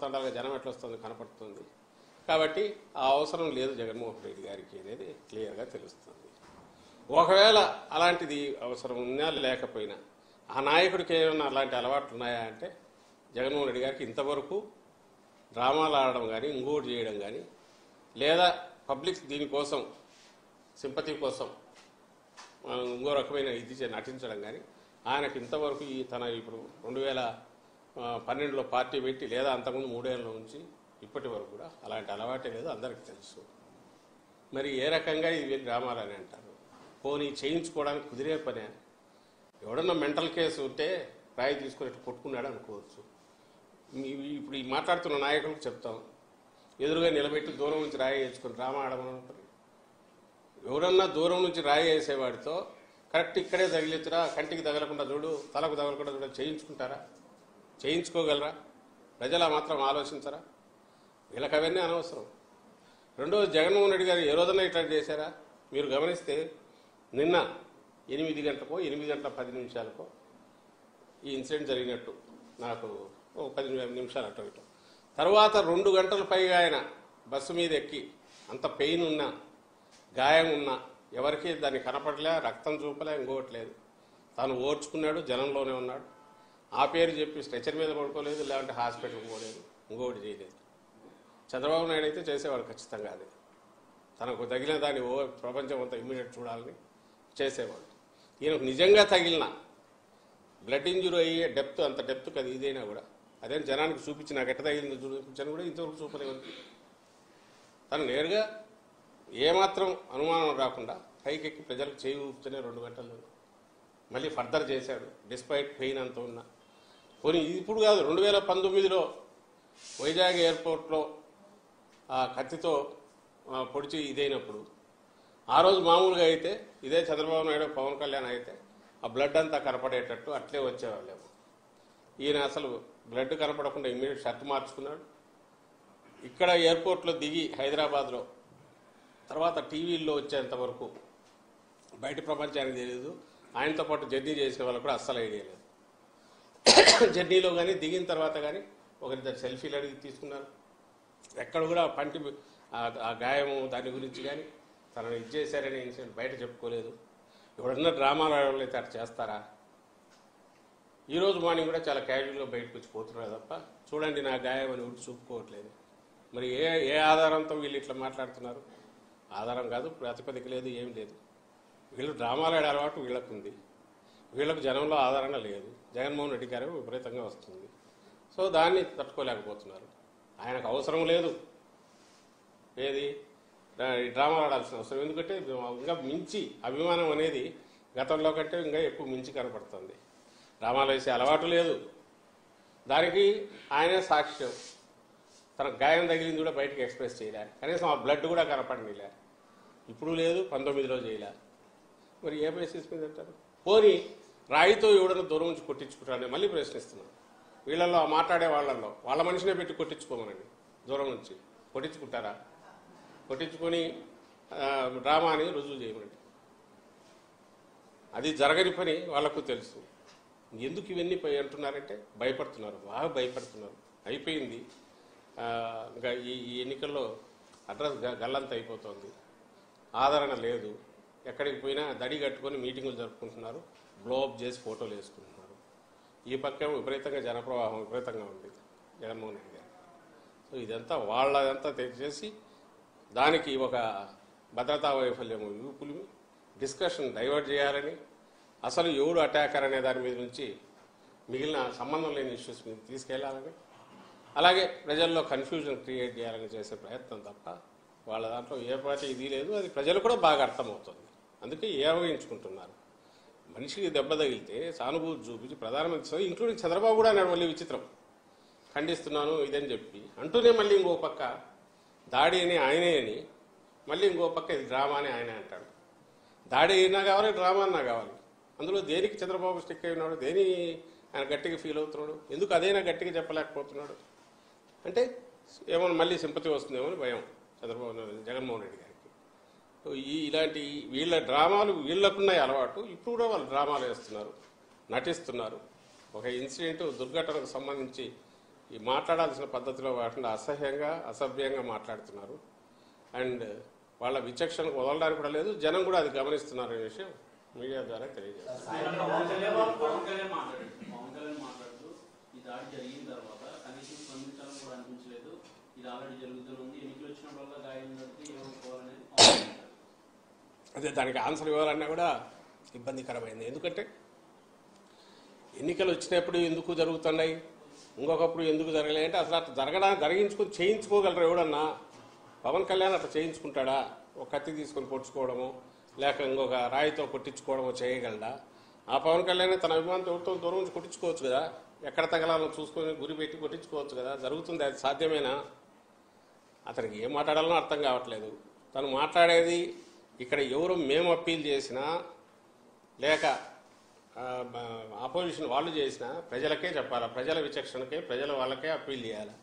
తండాలుగా జనం ఎట్లా వస్తుంది కనపడుతుంది. కాబట్టి ఆ అవసరం లేదు జగన్మోహన్ రెడ్డి గారికి అనేది క్లియర్గా తెలుస్తుంది. ఒకవేళ అలాంటిది అవసరం ఉన్నా లేకపోయినా ఆ నాయకుడికి ఏమైనా అలాంటి అలవాట్లు ఉన్నాయా అంటే జగన్మోహన్ రెడ్డి గారికి ఇంతవరకు డ్రామాలు ఆడడం కానీ ఇంకోటి చేయడం కానీ లేదా పబ్లిక్ దీనికోసం సింపతి కోసం ఇంకో రకమైన ఇది నటించడం కానీ ఆయనకు ఇంతవరకు ఈ తన ఇప్పుడు 2012లో పార్టీ పెట్టి లేదా అంతకుముందు 3 ఏళ్ళ నుంచి ఇప్పటి వరకు కూడా అలాంటి అలవాటే లేదు, అందరికీ తెలుసు. మరి ఏ రకంగా ఇది డ్రామాలని అంటారు? పోనీ చేయించుకోవడానికి కుదిరే పనే. ఎవడన్నా మెంటల్ కేసు ఉంటే రాయి తీసుకుని కొట్టుకున్నాడు అనుకోవచ్చు. ఇప్పుడు ఈ మాట్లాడుతున్న నాయకులకు చెప్తాం, ఎదురుగా నిలబెట్టి దూరం నుంచి రాయి వేసుకొని డ్రామా ఆడమని. ఎవరన్నా దూరం నుంచి రాయి వేసేవాడితో కరెక్ట్ ఇక్కడే తగిలితురా, కంటికి తగలకుండా చూడు, తలకు తగలకుండా చూడ చేయించుకుంటారా? చేయించుకోగలరా? ప్రజలు మాత్రం ఆలోచించరా? వీళ్ళకి అవన్నీ అనవసరం. రెండోది, జగన్మోహన్ రెడ్డి గారు ఏ రోజున ఇట్లా చేశారా? మీరు గమనిస్తే నిన్న 8 గంటలకో 8 గంటల 10 నిమిషాలకో ఈ ఇన్సిడెంట్ జరిగినట్టు నాకు 10 నిమిషాలు అటు ఇటు. తర్వాత 2 గంటల పైగా ఆయన బస్సు మీద ఎక్కి అంత పెయిన్ ఉన్నా గాయం ఉన్నా ఎవరికి దాన్ని కనపడలే, రక్తం చూపలే, ఇంకోవట్లేదు. తాను ఓర్చుకున్నాడు, జనంలోనే ఉన్నాడు. ఆ పేరు చెప్పి స్ట్రెచర్ మీద పడుకోలేదు, లేదంటే హాస్పిటల్కి పోలేదు, ఇంకోటి చేయలేదు. చంద్రబాబు నాయుడు అయితే చేసేవాడు ఖచ్చితంగా. అది తనకు తగిలిన దాన్ని ప్రపంచం అంతా ఇమ్మీడియట్ చూడాలని చేసేవాడు. ఈయనకు నిజంగా తగిలిన బ్లడ్ ఇంజురీ అయ్యే డెప్త్, అంత డెప్త్ అది ఇదైనా కూడా అదే జనానికి చూపించి నాకు ఎట్ట తగిలింది చూపించాను కూడా ఇంతవరకు చూపలేవు. తను నేరుగా ఏమాత్రం అనుమానం రాకుండా పైకెక్కి ప్రజలకు చేయి ఊపుతూనే 2 గంటల్లో మళ్ళీ ఫర్దర్ చేశాడు, డిస్పైట్ పెయిన్ అంత ఉన్నా. పోనీ ఇప్పుడు కాదు, 2019లో వైజాగ్ ఎయిర్పోర్ట్లో ఆ కత్తితో పొడిచి ఇదైనప్పుడు ఆ రోజు మామూలుగా అయితే ఇదే చంద్రబాబు నాయుడు పవన్ కళ్యాణ్ అయితే ఆ బ్లడ్ అంతా కనపడేటట్టు అట్లే వచ్చేవాళ్ళేమో. ఈయన అసలు బ్లడ్ కనపడకుండా ఇమ్మీడియట్ షర్ట్ మార్చుకున్నాడు. ఇక్కడ ఎయిర్పోర్ట్లో దిగి హైదరాబాద్లో తర్వాత టీవీల్లో వచ్చేంత వరకు బయట ప్రపంచానికి తెలియదు. ఆయనతో పాటు జర్నీ చేసిన వాళ్ళకు కూడా అస్సలు ఐడియా లేదు. జర్నీలో కానీ దిగిన తర్వాత కానీ ఒకరిద్దరు సెల్ఫీలు అడిగి తీసుకున్నారు. ఎక్కడ కూడా పంటి ఆ గాయము దాని గురించి కానీ తనను ఇచ్చేసారనే ఇన్సిడెంట్ బయట చెప్పుకోలేదు. ఎవడన్నా డ్రామాలు ఆడవాళ్ళు అయితే అట్లా చేస్తారా? ఈరోజు మార్నింగ్ కూడా చాలా క్యాజువల్గా బయటకు వచ్చి పోతున్నారు తప్ప చూడండి నా గాయం అని ఊరికి చూపుకోవట్లేదు. మరి ఏ ఆధారంతో వీళ్ళు ఇట్లా మాట్లాడుతున్నారు? ఆధారం కాదు, ప్రాతిపదిక లేదు, ఏం లేదు. వీళ్ళు డ్రామాలు ఆడే అలవాటు వీళ్ళకు ఉంది. వీళ్ళకు జనంలో ఆదరణ లేదు. జగన్మోహన్ రెడ్డి గారు విపరీతంగా వస్తుంది. సో దాన్ని తట్టుకోలేకపోతున్నారు. ఆయనకు అవసరం లేదు ఏది డ్రామాలు ఆడాల్సిన అవసరం. ఎందుకంటే ఇంకా మించి అభిమానం అనేది గతంలో కంటే ఇంకా ఎక్కువ మించి కనపడుతుంది. డ్రామాలు వేసే అలవాటు లేదు. దానికి ఆయనే సాక్ష్యం. తన గాయం తగిలింది కూడా బయటకు ఎక్స్ప్రెస్ చేయలే, కనీసం ఆ బ్లడ్ కూడా కనపడనిలే. ఇప్పుడు లేదు, 19లో చేయలే. మరి ఏ బేసిస్ మీద అంటారు? పోనీ రాయితో ఎవడన్నా దూరం నుంచి కొట్టించుకుంటారని మళ్ళీ ప్రశ్నిస్తున్నాను. వీళ్ళల్లో మాట్లాడే వాళ్ళల్లో వాళ్ళ మనిషినే పెట్టి కొట్టించుకోమనండి. దూరం నుంచి కొట్టించుకుంటారా? కొట్టించుకొని డ్రామా అని రుజువు చేయమనండి. అది జరగని పని వాళ్ళకు తెలుసు. ఎందుకు ఇవన్నీ అంటున్నారంటే భయపడుతున్నారు, బాగా భయపడుతున్నారు. అయిపోయింది. ఇంకా ఈ ఎన్నికల్లో అడ్రస్ గల్లంత అయిపోతుంది. ఆదరణ లేదు. ఎక్కడికి పోయినా దడి కట్టుకొని మీటింగులు జరుపుకుంటున్నారు, బ్లోఅప్ చేసి ఫోటోలు వేసుకుంటున్నారు. ఈ పక్క విపరీతంగా జనప్రవాహం విపరీతంగా ఉంది జగన్మోహన్ రెడ్డి గారు. సో ఇదంతా వాళ్ళదంతా తెచ్చేసి దానికి ఒక భద్రతా వైఫల్యం యూపులు డిస్కషన్ డైవర్ట్ చేయాలని, అసలు ఎవడు అటాకర్ అనే దాని మీద నుంచి మిగిలిన సంబంధం లేని ఇష్యూస్ మీద తీసుకెళ్లాలని, అలాగే ప్రజల్లో కన్ఫ్యూజన్ క్రియేట్ చేయాలని చేసే ప్రయత్నం తప్ప వాళ్ళ దాంట్లో ఏ పార్టీ ఇది లేదు. అది ప్రజలు కూడా బాగా అర్థమవుతుంది. అందుకే ఏవగించుకుంటున్నారు. మనిషికి దెబ్బ తగిలితే సానుభూతి చూపించి ప్రధానమంత్రి ఇంక్లూడింగ్ చంద్రబాబు కూడా అన్నాడు. మళ్ళీ విచిత్రం, ఖండిస్తున్నాను ఇదని చెప్పి అంటూనే మళ్ళీ ఇంకో పక్క దాడి అని ఆయనే అని మళ్ళీ ఇంకో పక్క ఇది డ్రామా అని ఆయనే అంటాడు. దాడి అయినా కావాలి, డ్రామా అన్నా కావాలి. అందులో దేనికి చంద్రబాబు స్టిక్ అయి ఉన్నాడు? దేని ఆయన గట్టిగా ఫీల్ అవుతున్నాడు? ఎందుకు అదైనా గట్టిగా చెప్పలేకపోతున్నాడు అంటే ఏమన్నా మళ్ళీ సింపతి వస్తుందేమో అని భయం జగన్మోహన్ రెడ్డి గారికి. ఇలాంటి వీళ్ళ డ్రామాలు వీళ్ళకున్నాయి అలవాటు. ఇప్పుడు కూడా వాళ్ళు డ్రామాలు వేస్తున్నారు, నటిస్తున్నారు. ఒక ఇన్సిడెంట్ దుర్ఘటనకు సంబంధించి ఈ మాట్లాడాల్సిన పద్ధతిలో కాకుండా అసహ్యంగా అసభ్యంగా మాట్లాడుతున్నారు. అండ్ వాళ్ళ విచక్షణకు వదలడానికి కూడా లేదు, జనం కూడా అది గమనిస్తున్నారు అనే విషయం మీడియా ద్వారా తెలియజేస్తారు. అదే దానికి ఆన్సర్ ఇవ్వాలన్నా కూడా ఇబ్బందికరమైంది. ఎందుకంటే ఎన్నికలు వచ్చినప్పుడు ఎందుకు జరుగుతున్నాయి, ఇంకొకప్పుడు ఎందుకు జరగలే అంటే అసలు అట్లా చేయించుకోగలరు ఎవడన్నా? పవన్ కళ్యాణ్ అట్లా చేయించుకుంటాడా? ఒక కత్తి తీసుకొని పొడుచుకోవడము లేక ఇంకొక రాయితో కొట్టించుకోవడమో చేయగలడా? ఆ పవన్ కళ్యాణ్ తన అభిమానంతో ఎవరితో దూరం నుంచి కొట్టించుకోవచ్చు కదా, ఎక్కడ తగలాలో చూసుకొని గురి పెట్టి కొట్టించుకోవచ్చు కదా. జరుగుతుంది, అది సాధ్యమేనా? అతనికి ఏం మాట్లాడాలనో అర్థం కావట్లేదు. తను మాట్లాడేది ఇక్కడ ఎవరు మేము అప్పీల్ చేసినా లేక ఆపోజిషన్ వాళ్ళు చేసినా ప్రజలకే చెప్పాలా, ప్రజల విచక్షణకే ప్రజల వాళ్ళకే అప్పీల్ చేయాలి.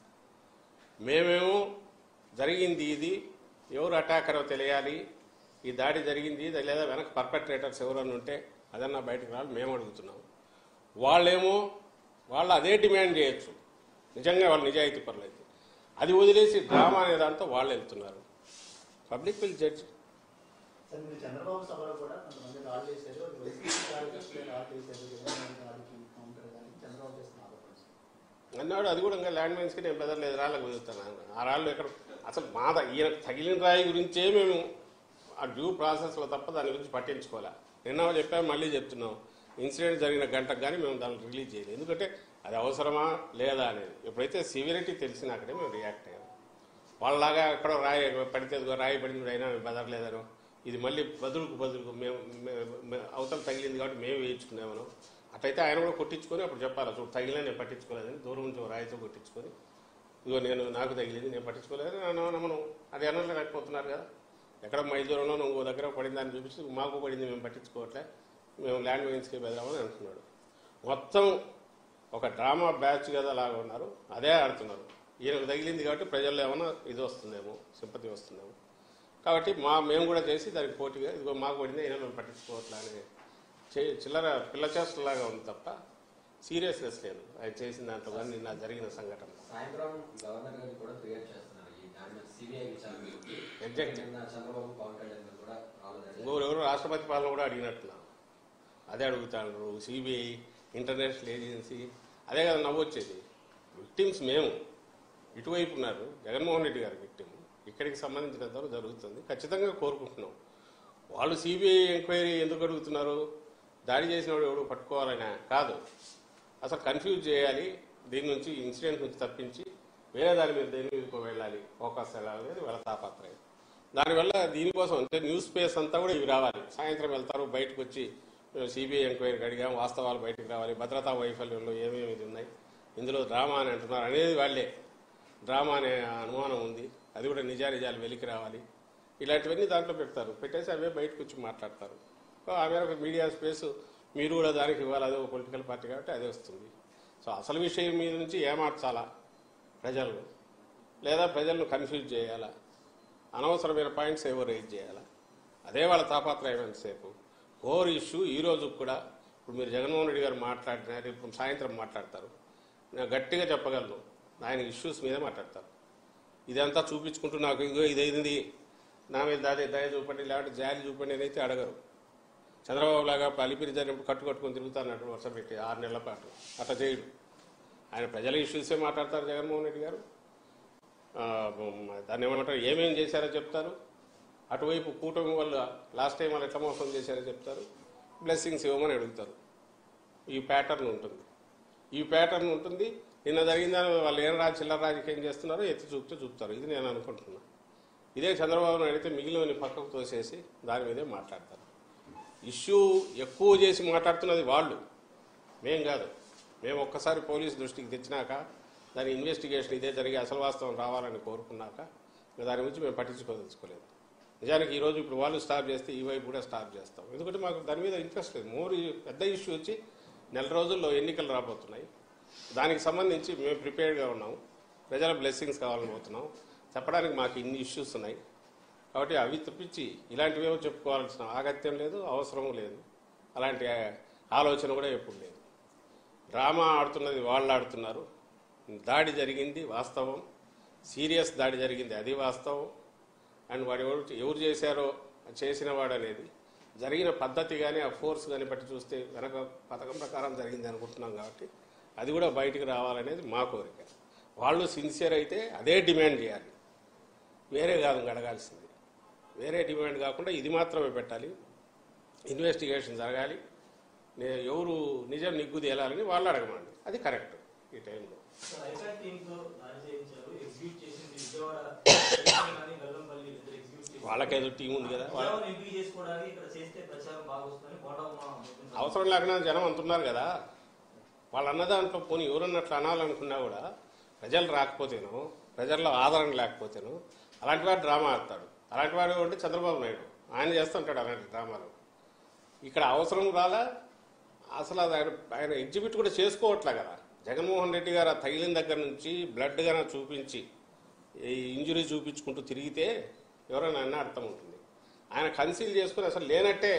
మేమేమో జరిగింది ఇది, ఎవరు అటాకరో తెలియాలి, ఈ దాడి జరిగింది లేదా వెనక పర్పెట్రేటర్స్ ఎవరన్నా ఉంటే అదన్నా బయటకు రావాలి మేము అడుగుతున్నాం. వాళ్ళేమో వాళ్ళు అదే డిమాండ్ చేయొచ్చు నిజంగా వాళ్ళు నిజాయితీ పరులు అయితే. అది వదిలేసి డ్రామా అనే దాంతో వాళ్ళు వెళ్తున్నారు. Public will judge. చంద్రబాబు సభలో కూడా కొంతమంది రాళ్ళు చేశారు, అన్నాడు. అది కూడా ఇంకా ల్యాండ్ మైన్స్కి నేను బెదరలేదు, రాళ్ళకు కుదురుతాను. ఆ రాళ్ళు ఎక్కడ అసలు ఈయన తగిలిన రాయి గురించే మేము ఆ డ్యూ ప్రాసెస్లో తప్ప దాని గురించి పట్టించుకోలే. నిన్న చెప్పాము, మళ్ళీ చెప్తున్నాం, ఇన్సిడెంట్ జరిగిన గంటకు కానీ మేము దాన్ని రిలీజ్ చేయలేదు. ఎందుకంటే అది అవసరమా లేదా అనేది. ఎప్పుడైతే సివియరిటీ తెలిసినాకనే మేము రియాక్ట్ అయ్యాము. వాళ్ళలాగా ఎక్కడో రాయి పడితే రాయి పడింది అయినా బెదరలేదనో, ఇది మళ్ళీ బదులుకు మేము అవతల తగిలింది కాబట్టి మేము వేయించుకున్నామను. అట్లయితే ఆయన కూడా కొట్టించుకొని అప్పుడు చెప్పాలి, చూడు తగిలినా నేను పట్టించుకోలేదని, దూరం నుంచి రాయితో కొట్టించుకొని ఇదిగో నాకు తగిలింది నేను పట్టించుకోలేదు మనం అది అనలేకపోతున్నారు కదా. ఎక్కడ మైదూరంలో ఇంకో దగ్గర పడిందని చూపించి మాకు పడింది మేము పట్టించుకోవట్లే, మేము ల్యాండ్ మైన్స్కి బెదరామని అంటున్నాడు. మొత్తం ఒక డ్రామా బ్యాచ్ కదా లాగా ఉన్నారు, అదే ఆడుతున్నారు. ఈయనకు తగిలింది కాబట్టి ప్రజల్లో ఏమైనా ఇది వస్తుందేమో, సింపతి వస్తుందేమో, కాబట్టి మేము కూడా చేసి దానికి పోటీగా ఇదిగో మాకు పడింది అయినా మేము పట్టించుకోవట్లే అనే చిల్లర పిల్ల చేష్టలాగా ఉంది తప్ప సీరియస్నెస్ లేదు ఆయన చేసిన దాంట్లో. కానీ నిన్న జరిగిన సంఘటన ఎవరు రాష్ట్రపతి పాలన కూడా అడిగినట్టున్నా అదే అడుగుతాడు. సిబిఐ, ఇంటర్నేషనల్ ఏజెన్సీ, అదే కదా నవ్వొచ్చేది. విక్టిమ్స్ మేము ఇటువైపు ఉన్నారు, జగన్మోహన్ రెడ్డి గారి విక్టిమ్ ఇక్కడికి సంబంధించినంతవరకు జరుగుతుంది, ఖచ్చితంగా కోరుకుంటున్నాం. వాళ్ళు సిబిఐ ఎంక్వైరీ ఎందుకు అడుగుతున్నారు? దాడి చేసిన వాడు ఎవడు పట్టుకోవాలనే కాదు, అసలు కన్ఫ్యూజ్ చేయాలి, దీని నుంచి ఇన్సిడెంట్ నుంచి తప్పించి వేరే దాని మీద దేని మీదకు వెళ్ళాలి, ఫోకస్ వెళ్ళాలి అనేది వాళ్ళ తాపత్రయం. దానివల్ల దీనికోసం అంటే న్యూస్ స్పేస్ అంతా కూడా ఇవి రావాలి. సాయంత్రం వెళ్తారు, బయటకు వచ్చి సిబిఐ ఎంక్వైరీకి అడిగాం, వాస్తవాలు బయటకు రావాలి, భద్రతా వైఫల్యంలో ఏమేమి ఉన్నాయి, ఇందులో డ్రామా అని అంటున్నారు అనేది వాళ్ళే. డ్రామా అనే అనుమానం ఉంది, అది కూడా నిజాలు వెలికి రావాలి, ఇలాంటివన్నీ దాంట్లో పెడతారు. పెట్టేసి అవే బయటకు వచ్చి మాట్లాడతారు. ఆ మేరకు మీడియా స్పేస్ మీరు కూడా దానికి ఇవ్వాలి, అదే ఒక పొలిటికల్ పార్టీ కాబట్టి అదే వస్తుంది. సో అసలు విషయం మీద నుంచి ఏమార్చాలా ప్రజలు, లేదా ప్రజలను కన్ఫ్యూజ్ చేయాలా, అనవసరమైన పాయింట్స్ ఏవో రైజ్ చేయాలా, అదే వాళ్ళ తాపత్రయమైనంతసేపు. కోర్ ఇష్యూ ఈ రోజు కూడా ఇప్పుడు మీరు జగన్మోహన్ రెడ్డి గారు మాట్లాడినారు, ఇప్పుడు సాయంత్రం మాట్లాడతారు, నేను గట్టిగా చెప్పగలను ఆయన ఇష్యూస్ మీదే మాట్లాడతారు. ఇదంతా చూపించుకుంటూ నాకు ఇదిగో ఇదైంది నా మీద దయ చూపండి లేకపోతే జాలి చూపండి అని అయితే అడగరు. చంద్రబాబు లాగా అలిపిరి జరిగినప్పుడు కట్టుకొని తిరుగుతానట్టు వర్షం పెట్టి 6 నెలల పాటు అట్లా చేయడు. ఆయన ప్రజల ఇష్యూసే మాట్లాడతారు జగన్మోహన్ రెడ్డి గారు. దాన్ని ఏమంటారు, ఏమేమి చేశారో చెప్తారు. అటువైపు కూటమి వల్ల లాస్ట్ టైం వాళ్ళు ఎట్లా మోసం చేశారో చెప్తారు, బ్లెస్సింగ్స్ ఇవ్వమని అడుగుతారు. ఈ ప్యాటర్న్ ఉంటుంది. నిన్న జరిగిందని వాళ్ళు ఏం చిల్లర రాజకీయం చేస్తున్నారో ఎత్తి చూపుతారు. ఇది నేను అనుకుంటున్నా. ఇదే చంద్రబాబు నాయుడు అయితే మిగిలిన పక్కకు తోసేసి దాని మీదే మాట్లాడతారు. ఇష్యూ ఎక్కువ చేసి మాట్లాడుతున్నది వాళ్ళు, మేం కాదు. మేము ఒక్కసారి పోలీసు దృష్టికి తెచ్చినాక దాని ఇన్వెస్టిగేషన్ ఇదే జరిగి అసలు వాస్తవం రావాలని కోరుకున్నాక దాని గురించి మేము పట్టించుకోదలుచుకోలేదు. నిజానికి ఈరోజు ఇప్పుడు వాళ్ళు స్టాప్ చేస్తే ఈ వైపు కూడా స్టాప్ చేస్తాం. ఎందుకంటే మాకు దాని మీద ఇంట్రెస్ట్ లేదు. పెద్ద ఇష్యూ వచ్చి 1 నెల రోజుల్లో ఎన్నికలు రాబోతున్నాయి. దానికి సంబంధించి మేము ప్రిపేర్డ్గా ఉన్నాము. ప్రజల బ్లెస్సింగ్స్ కావాలని పోతున్నాం. చెప్పడానికి మాకు ఇన్ని ఇష్యూస్ ఉన్నాయి కాబట్టి అవి తప్పించి ఇలాంటివేమో చెప్పుకోవాల్సిన ఆగత్యం లేదు, అవసరం లేదు. అలాంటి ఆలోచన కూడా ఎప్పుడు లేదు. డ్రామా ఆడుతున్నది వాళ్ళు ఆడుతున్నారు, దాడి జరిగింది వాస్తవం, సీరియస్ దాడి జరిగింది అది వాస్తవం. అండ్ వాడు ఎవరు చేశారో చేసిన వాడు అనేది జరిగిన పద్ధతి కానీ ఆ ఫోర్స్ కానీ బట్టి చూస్తే వెనక పథకం ప్రకారం జరిగింది అనుకుంటున్నాం. కాబట్టి అది కూడా బయటికి రావాలనేది మా కోరిక. వాళ్ళు సిన్సియర్ అయితే అదే డిమాండ్ చేయాలి, వేరే కాదు అడగాల్సింది. వేరే డిమాండ్ కాకుండా ఇది మాత్రమే పెట్టాలి. ఇన్వెస్టిగేషన్ జరగాలి, ఎవరు నిజం నిగ్గు తేలాలని వాళ్ళు అడగమండి. అది కరెక్ట్ ఈ టైంలో. వాళ్ళకేదో టీం ఉంది కదా, అవసరం లేకుండా జనం అంటున్నారు కదా. వాళ్ళు అన్న దాంట్లో పోనీ ఎవరన్నట్లు అనాలనుకున్నా కూడా ప్రజలు రాకపోతేనో, ప్రజల్లో ఆదరణ లేకపోతేనో అలాంటి వాడు డ్రామా ఆడతాడు. అలాంటి వాడు ఉంటే చంద్రబాబు నాయుడు ఆయన చేస్తుంటాడు అలాంటి డ్రామాలు. ఇక్కడ అవసరం రాలా, అసలు అది ఆయన ఎగ్జిబిట్ కూడా చేసుకోవట్లే కదా. జగన్మోహన్ రెడ్డి గారు ఆ తగిలిన దగ్గర నుంచి బ్లడ్ గానే చూపించి ఈ ఇంజురీ చూపించుకుంటూ తిరిగితే ఎవరైనా అన్న అర్థం ఉంటుంది. ఆయన కన్సీల్ చేసుకుని అసలు లేనట్టే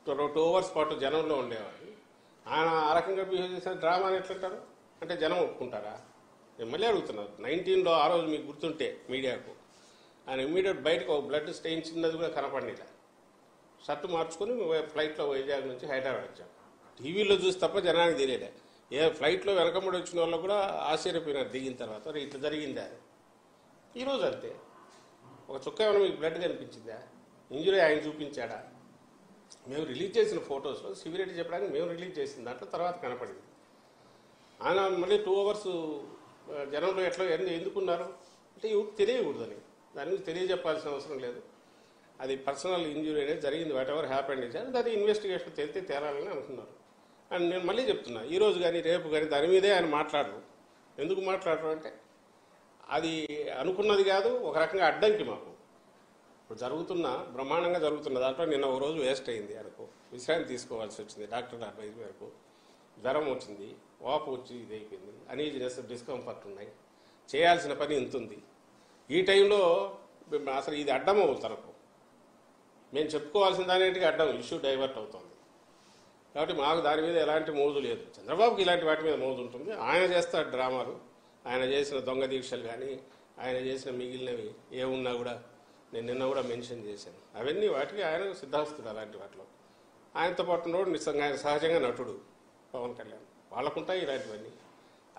2 hours పాటు జనంలో ఉండేవాడు. ఆయన ఆ రకంగా బిహేవ్ చేసిన డ్రామా ఎట్లంటారు అంటే జనం ఒప్పుకుంటారా? నేను మళ్ళీ అడుగుతున్నారు. 19లో ఆ రోజు మీకు గుర్తుంటే మీడియాకు ఆయన ఇమ్మీడియట్ బయటకు ఒక బ్లడ్ స్టెయిన్ చిన్నది కూడా కనపడిలా. షర్టు మార్చుకుని ఫ్లైట్లో వైజాగ్ నుంచి హైదరాబాద్ వచ్చాం. టీవీలో చూసి తప్ప జనానికి తెలియలే. ఏ ఫ్లైట్లో వెనకబడి వచ్చిన వాళ్ళు కూడా ఆశ్చర్యపోయినారు దిగిన తర్వాత, ఇట్లా జరిగిందా. ఈరోజు అంతే, ఒక చుక్క ఏమైనా మీకు బ్లడ్ కనిపించిందా? ఇంజురీ ఆయన చూపించాడా? మేము రిలీజ్ చేసిన ఫొటోస్లో సివిరెడ్డి చెప్పడానికి మేము రిలీజ్ చేసిన దాంట్లో తర్వాత కనపడింది. ఆయన మళ్ళీ 2 hours జనంలో ఎట్లా ఎందుకున్నారు అంటే ఎవరికి తెలియకూడదని. దాని గురించి తెలియజెప్పాల్సిన అవసరం లేదు. అది పర్సనల్ ఇంజురీ అనేది జరిగింది. వాట్ ఎవర్ హ్యాపెండ్ ఇచ్చారు, అది ఇన్వెస్టిగేషన్ తెలితే తేలాలని అనుకున్నారు. అండ్ నేను మళ్ళీ చెప్తున్నా, ఈరోజు కానీ రేపు కానీ దాని మీదే ఆయన మాట్లాడరు. ఎందుకు మాట్లాడరు అంటే అది అనుకున్నది కాదు, ఒక రకంగా అడ్డంకి మాకు. ఇప్పుడు బ్రహ్మాండంగా జరుగుతున్న దాంట్లో నిన్న ఒక రోజు వేస్ట్ అయింది. ఆయనకు విశ్రాంతి తీసుకోవాల్సి వచ్చింది. డాక్టర్ అడ్వైజ్ మేరకు జ్వరం వచ్చింది, వాపు వచ్చి ఇది అయిపోయింది, అనీజినెస్, డిస్కంఫర్ట్ ఉన్నాయి. చేయాల్సిన పని ఇంత ఉంది. ఈ టైంలో అసలు ఇది అడ్డం తనకు. మేము చెప్పుకోవాల్సిన దానికి అడ్డం, ఇష్యూ డైవర్ట్ అవుతుంది. కాబట్టి మాకు దాని మీద ఎలాంటి మోజు లేదు. చంద్రబాబుకి ఇలాంటి వాటి మీద మోజు ఉంటుంది. ఆయన చేస్తాడు డ్రామాలు. ఆయన చేసిన దొంగ దీక్షలు కానీ ఆయన చేసిన మిగిలినవి ఏమున్నా కూడా నేను నిన్న కూడా మెన్షన్ చేశాను. అవన్నీ వాటికి ఆయన సిద్ధాస్తుడు. అలాంటి వాటిలో ఆయనతో పాటు నోడు నిజంగా ఆయన సహజంగా నటుడు పవన్ కళ్యాణ్. వాళ్ళకుంటాయి ఇలాంటివన్నీ.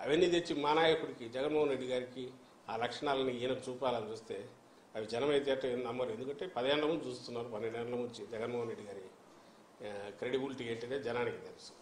అవన్నీ తెచ్చి మా నాయకుడికి జగన్మోహన్ రెడ్డి గారికి ఆ లక్షణాలను ఈయనకు చూపాలని చూస్తే అవి జనం అయితే అంటే నమ్మరు. ఎందుకంటే 10 ఏళ్ల ముందు చూస్తున్నారు, 12 ఏళ్ల నుంచి జగన్మోహన్ రెడ్డి గారి క్రెడిబిలిటీ ఏంటనే జనానికి తెలుసు.